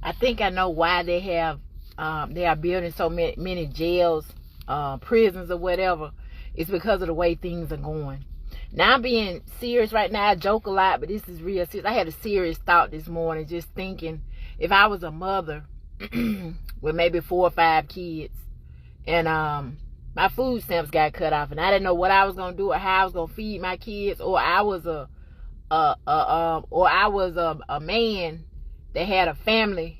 I think I know why they are building so many jails, prisons or whatever. It's because of the way things are going. Now I'm being serious right now. I joke a lot, but this is real serious. I had a serious thought this morning, just thinking if I was a mother with maybe 4 or 5 kids, and my food stamps got cut off, and I didn't know what I was gonna do or how I was gonna feed my kids, or I was a man that had a family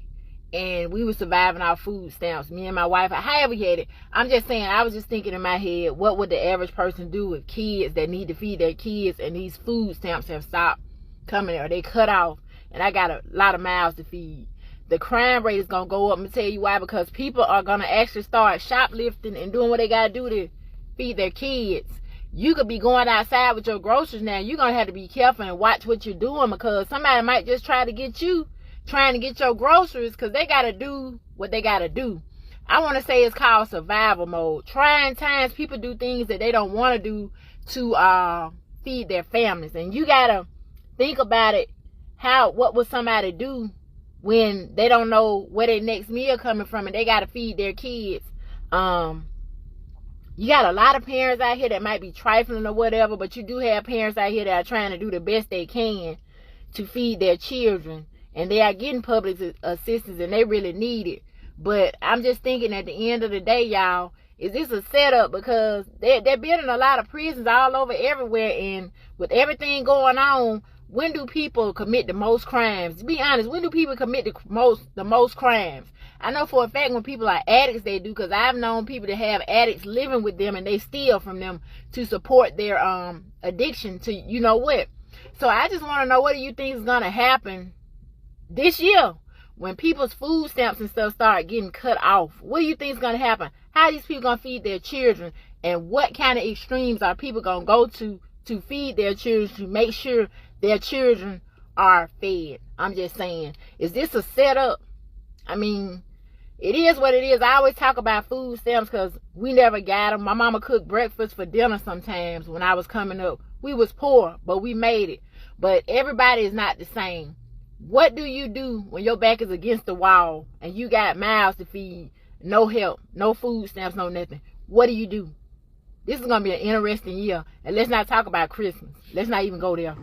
and we were surviving our food stamps, me and my wife, however we had it. I'm just saying, I was just thinking in my head, what would the average person do with kids that need to feed their kids, and these food stamps have stopped coming, or they cut off, and I got a lot of mouths to feed. The crime rate is going to go up. I'm going to tell you why. Because people are going to actually start shoplifting and doing what they got to do to feed their kids. You could be going outside with your groceries now. You're going to have to be careful and watch what you're doing, because somebody might just try to get you trying to get your groceries, because they got to do what they got to do. I want to say it's called survival mode. Trying times, people do things that they don't want to do to feed their families. And you got to think about it. What would somebody do when they don't know where their next meal coming from and they got to feed their kids? You got a lot of parents out here that might be trifling or whatever, but you do have parents out here that are trying to do the best they can to feed their children, and they are getting public assistance, and they really need it. But I'm just thinking, at the end of the day, y'all, is this a setup? Because they're building a lot of prisons all over everywhere, and with everything going on, when do people commit the most crimes? To be honest, when do people commit the most crimes? I know for a fact when people are addicts, they do, because I've known people that have addicts living with them, and they steal from them to support their addiction to you know what. So I just want to know, what do you think is going to happen this year when people's food stamps and stuff start getting cut off? What do you think is going to happen? How are these people going to feed their children? And what kind of extremes are people going to go to feed their children, to make sure their children are fed? I'm just saying, is this a setup? I mean, it is what it is. I always talk about food stamps because we never got them. My mama cooked breakfast for dinner sometimes when I was coming up. We was poor, but we made it. But everybody is not the same. What do you do when your back is against the wall and you got mouths to feed, no help, no food stamps, no nothing? What do you do? This is going to be an interesting year. And let's not talk about Christmas. Let's not even go there.